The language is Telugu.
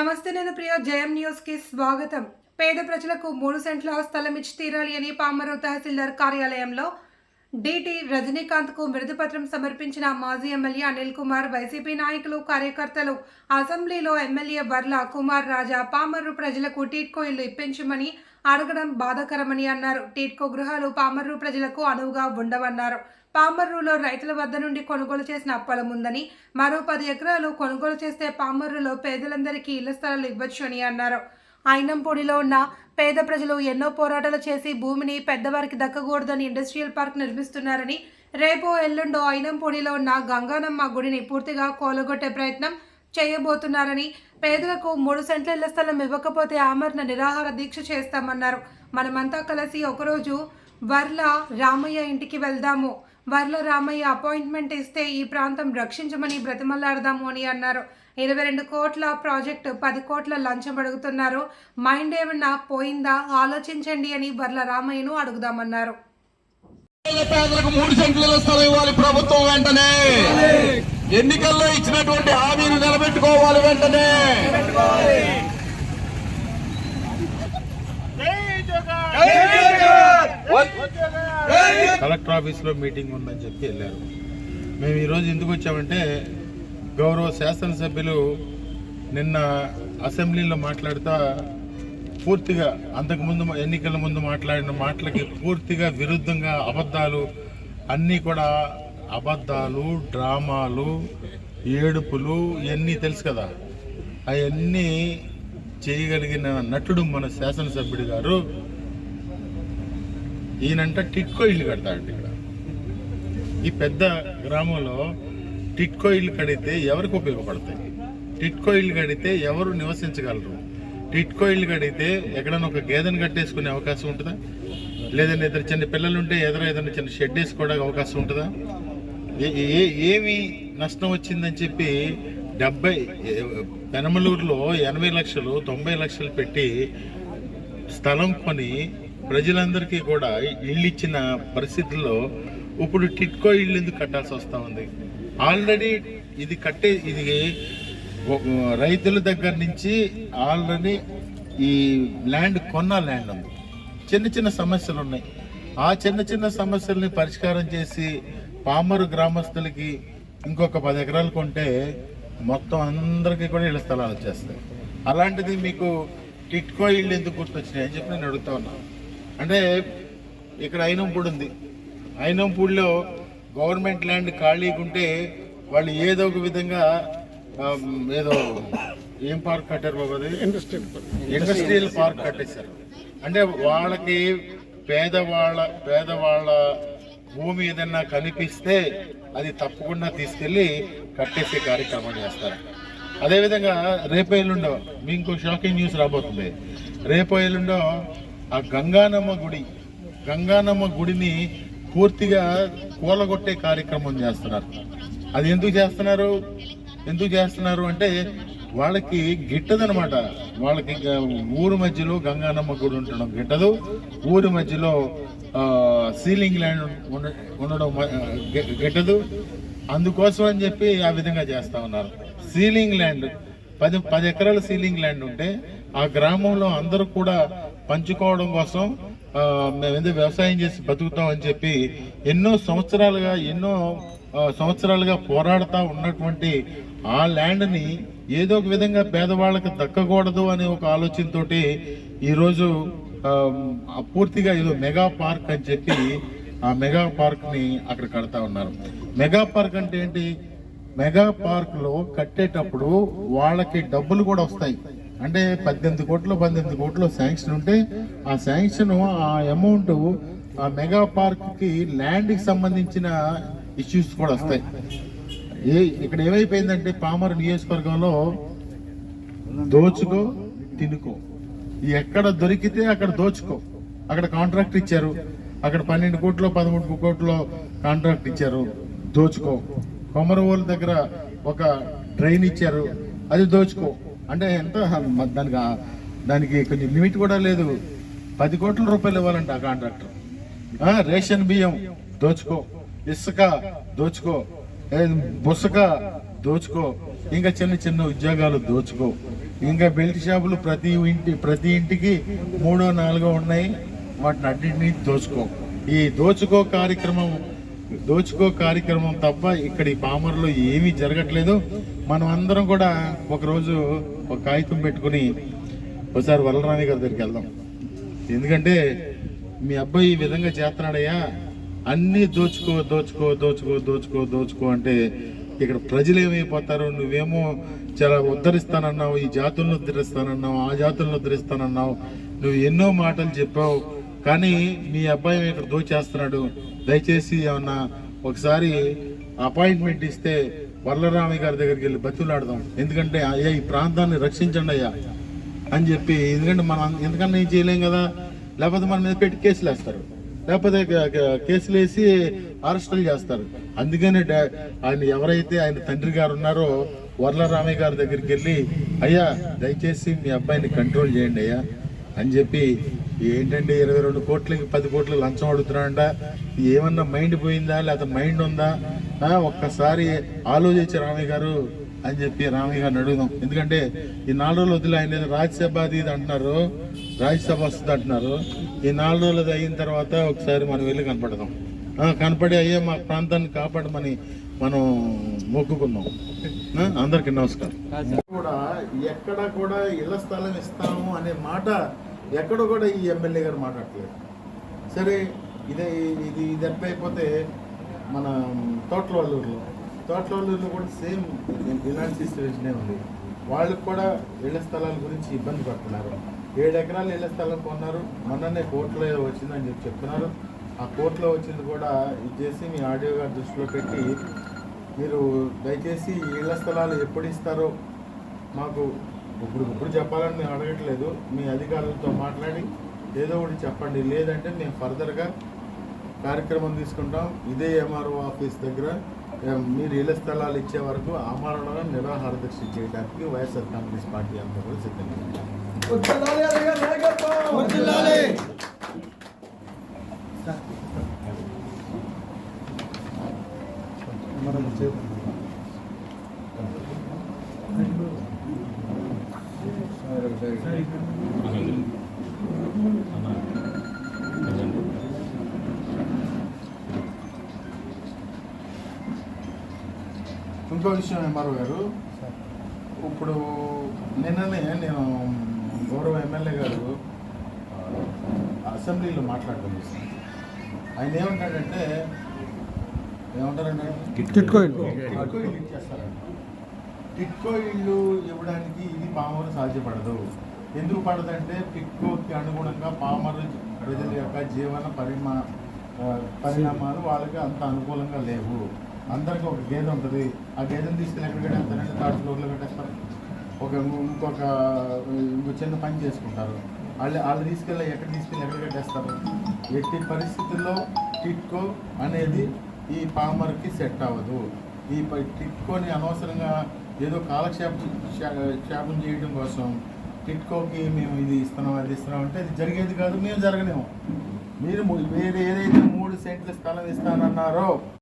నమస్తే, నేను ప్రియ. జయం న్యూస్ కి స్వాగతం. పేద ప్రజలకు 3 సెంట్ల స్థలం ఇచ్చి తీరాలి అని పామరు తహసీల్దార్ కార్యాలయంలో డిటి రజనీకాంత్ కు వినతిపత్రం సమర్పించిన మాజీ ఎమ్మెల్యే అనిల్ కుమార్, వైసీపీ నాయకులు, కార్యకర్తలు. అసెంబ్లీలో ఎమ్మెల్యే వర్ల కుమార్ రాజా పామరు ప్రజలకు టిట్కో ఇల్లు ఇప్పించమని అడగడం బాధాకరమని అన్నారు. టిట్కో గృహాలు పామరు ప్రజలకు అనువుగా ఉండవన్నారు. పామర్రులో రైతుల వద్ద నుండి కొనుగోలు చేసిన పొలం ఉందని, మరో 10 ఎకరాలు కొనుగోలు చేస్తే పామర్రులో పేదలందరికీ ఇళ్ల స్థలాలు ఇవ్వచ్చు అని అన్నారు. ఐనంపూడిలో ఉన్న పేద ప్రజలు ఎన్నో పోరాటాలు చేసి భూమిని పెద్దవారికి దక్కకూడదని ఇండస్ట్రియల్ పార్క్ నిర్మిస్తున్నారని, రేపు ఎల్లుండో ఐనంపూడిలో ఉన్న గంగానమ్మ గుడిని పూర్తిగా కూలగొట్టే ప్రయత్నం చేయబోతున్నారని, పేదలకు 3 సెంట్ల ఇళ్ల స్థలం ఇవ్వకపోతే ఆమరణ నిరాహార దీక్ష చేస్తామన్నారు. మనమంతా కలిసి ఒకరోజు వర్ల రామయ్య ఇంటికి వెళ్దాము. వర్ల రామయ్య అపాయింట్మెంట్ ఇస్తే ఈ ప్రాంతం రక్షించమని బ్రతిమలాడదాము అని అన్నారు. 22 కోట్ల ప్రాజెక్టు 10 కోట్ల లంచం అడుగుతున్నారు. మైండ్ ఏమన్నా పోయిందా, ఆలోచించండి అని వర్ల రామయ్యను అడుగుదామన్నారు. ప్రభుత్వం వెంటనే ఎన్నికల్లో ఇచ్చినటువంటి హామీని నిలబెట్టుకోవాలి. వెంటనే కలెక్టర్ ఆఫీస్లో మీటింగ్ ఉందని చెప్పి వెళ్ళారు. మేము ఈరోజు ఎందుకు వచ్చామంటే, గౌరవ శాసనసభ్యులు నిన్న అసెంబ్లీలో మాట్లాడుతూ పూర్తిగా అంతకుముందు ఎన్నికల ముందు మాట్లాడిన మాటలకి పూర్తిగా విరుద్ధంగా అబద్ధాలు అన్నీ కూడా అబద్ధాలు, డ్రామాలు, ఏడుపులు ఇవన్నీ తెలుసు కదా. అవన్నీ చేయగలిగిన నటుడు మన శాసనసభ్యుడు గారు. ఈయనంట టిట్కో ఇల్లు కడతాడు. ఇక్కడ ఈ పెద్ద గ్రామంలో టిట్కో ఇల్లు కడితే ఎవరికి ఉపయోగపడతాయి? టిట్కో ఇల్లు కడితే ఎవరు నివసించగలరు? టిట్కో ఇల్లు కడితే ఎక్కడైనా ఒక గేదెను కట్టేసుకునే అవకాశం ఉంటుందా? లేదంటే ఇద్దరు చిన్న పిల్లలుంటే ఏదైనా చిన్న షెడ్ వేసుకోవడానికి అవకాశం ఉంటుందా? ఏమి నష్టం వచ్చిందని చెప్పి పెనమలూరులో 80 లక్షలు 90 లక్షలు పెట్టి స్థలం కొని ప్రజలందరికీ కూడా ఇళ్ళు ఇచ్చిన పరిస్థితుల్లో ఇప్పుడు టిట్కో ఇళ్ళు ఎందుకు కట్టాల్సి వస్తూ ఉంది? ఆల్రెడీ ఇది రైతుల దగ్గర నుంచి ఆల్రెడీ ఈ ల్యాండ్ కొన్న ల్యాండ్ ఉంది. చిన్న చిన్న సమస్యలు ఉన్నాయి. ఆ చిన్న సమస్యల్ని పరిష్కారం చేసి పామరు గ్రామస్తులకి ఇంకొక 10 ఎకరాలు కొంటే మొత్తం అందరికీ కూడా ఇళ్ల స్థలాలు వచ్చేస్తాయి. అలాంటిది మీకు టిట్కో ఇళ్ళు ఎందుకు గుర్తొచ్చినాయి అని చెప్పి నేను అడుగుతా ఉన్నాను. అంటే ఇక్కడ ఐనంపూడి ఉంది. ఐనంపూడిలో గవర్నమెంట్ ల్యాండ్ ఖాళీగా ఉంటే వాళ్ళు ఏదో ఒక విధంగా ఏదో ఏం పార్క్ కట్టారు బాబు, అది ఇండస్ట్రియల్ పార్క్ కట్టేశారు. అంటే వాళ్ళకి పేదవాళ్ళ భూమి ఏదన్నా కనిపిస్తే అది తప్పకుండా తీసుకెళ్లి కట్టేసే కార్యక్రమం చేస్తారు. అదేవిధంగా రేపు ఎల్లుండో మీకు ఇంకో షాకింగ్ న్యూస్ రాబోతుంది. రేపు ఎల్లుండో ఆ గంగానమ్మ గుడిని పూర్తిగా కూలగొట్టే కార్యక్రమం చేస్తున్నారు. అది ఎందుకు చేస్తున్నారు అంటే వాళ్ళకి గిట్టదనమాట. వాళ్ళకి ఊరు మధ్యలో గంగానమ్మ గుడి ఉండడం గిట్టదు. ఊరి మధ్యలో సీలింగ్ ల్యాండ్ ఉండడం గిట్టదు. అందుకోసం అని చెప్పి ఆ విధంగా చేస్తా ఉన్నారు. సీలింగ్ ల్యాండ్ 10 ఎకరాల సీలింగ్ ల్యాండ్ ఉంటే ఆ గ్రామంలో అందరూ కూడా పంచుకోవడం కోసం మేమేదో వ్యవసాయం చేసి బతుకుతాం అని చెప్పి ఎన్నో సంవత్సరాలుగా పోరాడుతూ ఉన్నటువంటి ఆ ల్యాండ్ని ఏదో ఒక విధంగా పేదవాళ్ళకి దక్కకూడదు అనే ఒక ఆలోచనతోటి ఈరోజు పూర్తిగా ఏదో మెగా పార్క్ అని చెప్పి ఆ మెగా పార్క్ ని అక్కడ కడతా ఉన్నారు. మెగా పార్క్ అంటే ఏంటి? మెగా పార్క్ లో కట్టేటప్పుడు వాళ్ళకి డబ్బులు కూడా వస్తాయి. అంటే 18 కోట్లు శాంక్షన్ ఉంటే ఆ శాంక్షన్ ఆ అమౌంట్ ఆ మెగా పార్క్ కి ల్యాండ్ కి సంబంధించిన ఇష్యూస్ కూడా వస్తాయి. ఇక్కడ ఏమైపోయిందంటే పామరు నియోజకవర్గంలో దోచుకో తినుకో, ఎక్కడ దొరికితే అక్కడ దోచుకో. అక్కడ కాంట్రాక్ట్ ఇచ్చారు, అక్కడ 12 కోట్లు 13 కోట్లు కాంట్రాక్ట్ ఇచ్చారు, దోచుకో. కొమరవోలు దగ్గర ఒక ట్రైన్ ఇచ్చారు, అది దోచుకో. అంటే ఎంత దానికి కొంచెం లిమిట్ కూడా లేదు. 10 కోట్ల రూపాయలు ఇవ్వాలంట ఆ కాంట్రాక్టర్. రేషన్ బియ్యం దోచుకో, ఇసుక దోచుకో, బుసక దోచుకో, ఇంకా చిన్న ఉద్యోగాలు దోచుకో. ఇంకా బెల్ట్ షాపులు ప్రతి ఇంటికి 3 4 ఉన్నాయి. వాటిని అన్నింటినీ ఈ దోచుకో కార్యక్రమం తప్ప ఇక్కడ ఈ పామర్లో ఏమీ జరగట్లేదు. మనం అందరం కూడా ఒకరోజు ఒక కాగితం పెట్టుకుని ఒకసారి వరలరామయ్య గారి దగ్గరికి వెళ్దాం. ఎందుకంటే మీ అబ్బాయి ఈ విధంగా చేస్తున్నాడయ్యా, అన్నీ దోచుకో అంటే ఇక్కడ ప్రజలు ఏమైపోతారు? నువ్వేమో చాలా ఉద్ధరిస్తానన్నావు, ఈ జాతులను ఉద్ధరిస్తానన్నావు, ఆ జాతులను ఉద్ధరిస్తానన్నావు, నువ్వు ఎన్నో మాటలు చెప్పావు, కానీ మీ అబ్బాయి ఇక్కడ దోచేస్తున్నాడు. దయచేసి ఏమన్నా ఒకసారి అపాయింట్మెంట్ ఇస్తే వరలరామయ్య గారి దగ్గరికి వెళ్ళి బతులాడదాం. ఎందుకంటే అయ్యా ఈ ప్రాంతాన్ని రక్షించండి అయ్యా అని చెప్పి. ఎందుకంటే మనం ఎందుకన్నా ఏం చేయలేం కదా, లేకపోతే మన మీద పెట్టి కేసులు వేస్తారు, లేకపోతే కేసులు వేసి అరెస్టులు చేస్తారు. అందుకని ఆయన ఎవరైతే ఆయన తండ్రి గారు ఉన్నారో వరలరామయ్య గారి దగ్గరికి వెళ్ళి అయ్యా దయచేసి మీ అబ్బాయిని కంట్రోల్ చేయండి అయ్యా అని చెప్పి, ఏంటంటే 22 కోట్లకి 10 కోట్లు లంచం అడుగుతున్నాడంట, ఏమన్నా మైండ్ పోయిందా లేకపోతే మైండ్ ఉందా, ఒక్కసారి ఆలోచించి రామయ్య గారు అని చెప్పి రామయ్య గారిని అడుగుదాం. ఎందుకంటే ఈ 4 రోజులు వదిలే ఆయన రాజ్యసభ అది అంటున్నారు, రాజ్యసభ వస్తుంది అంటున్నారు. ఈ 4 రోజులు అయిన తర్వాత ఒకసారి మనం వెళ్ళి కనపడదాం. కనపడి అయ్యే మా ప్రాంతాన్ని కాపాడమని మనం మొక్కుకున్నాం. అందరికీ నమస్కారం. కూడా ఎక్కడ కూడా ఇళ్ల స్థలం ఇస్తాము అనే మాట ఎక్కడ కూడా ఈ ఎమ్మెల్యే గారు మాట్లాడలేదు. సరే ఇది ఎట్లయిపోతే మన తోటలూరులో కూడా సేమ్ ఇలాంటి సిచ్యువేషనే ఉంది. వాళ్ళకి కూడా ఇళ్ల స్థలాల గురించి ఇబ్బంది పడుతున్నారు. 7 ఎకరాలు ఇళ్ల స్థలం కొన్నారు, మొన్ననే కోర్టులో వచ్చిందని చెప్తున్నారు. ఆ కోర్టులో వచ్చింది కూడా ఇది చేసి మీ ఆడియో గారి దృష్టిలో పెట్టి మీరు దయచేసి ఇళ్ల స్థలాలు ఎప్పుడు ఇస్తారో మాకు ఇప్పుడు చెప్పాలని మేము అడగట్లేదు, మీ అధికారులతో మాట్లాడి ఏదో ఒకటి చెప్పండి. లేదంటే మేము ఫర్దర్గా కార్యక్రమం తీసుకుంటాం. ఇదే ఎంఆర్ఓ ఆఫీస్ దగ్గర మీరు ఇళ్ల స్థలాలు ఇచ్చే వరకు ఆమరణ నిరాహార దీక్ష చేయడానికి వైఎస్ఆర్ కాంగ్రెస్ పార్టీ అంతా కూడా సిద్ధంగా ఇంకో విషయం ఎంఆర్ఓ గారు, ఇప్పుడు నిన్ననే నేను గౌరవ ఎమ్మెల్యే గారు అసెంబ్లీలో మాట్లాడటం చేశాను. ఆయన ఏమంటారంటే టిట్కో ఇల్లు ఇచ్చేస్తారంట. టిట్కో ఇల్లు ఇవ్వడానికి ఇది పామరు సాధ్యపడదు. ఎందుకు పడదంటే టిట్కోకి అనుగుణంగా పామరు ప్రజల యొక్క జీవన పరిణామాలు వాళ్ళకి అంత అనుకూలంగా లేవు. అందరికీ ఒక గేదె ఉంటుంది, ఆ గేదెని తీసుకెళ్ళి ఎక్కడ కట్టేస్తారంటే 3rd ఫ్లోర్లో కట్టేస్తారు. ఇంకో చిన్న పని చేసుకుంటారు. వాళ్ళు తీసుకెళ్ళి ఎక్కడ కట్టేస్తారు. ఎట్టి పరిస్థితుల్లో టిట్కో అనేది ఈ పామర్కి సెట్ అవ్వదు. ఈ టిట్కోని అనవసరంగా ఏదో కాలక్షేపం చేయడం కోసం టిట్కోకి మేము ఇది ఇస్తున్నాం అది ఇస్తున్నాం అంటే అది జరిగేది కాదు, మేము జరగలేము. మీరు వేరే ఏదైతే 3 సెంట్ల స్థలం ఇస్తానన్నారో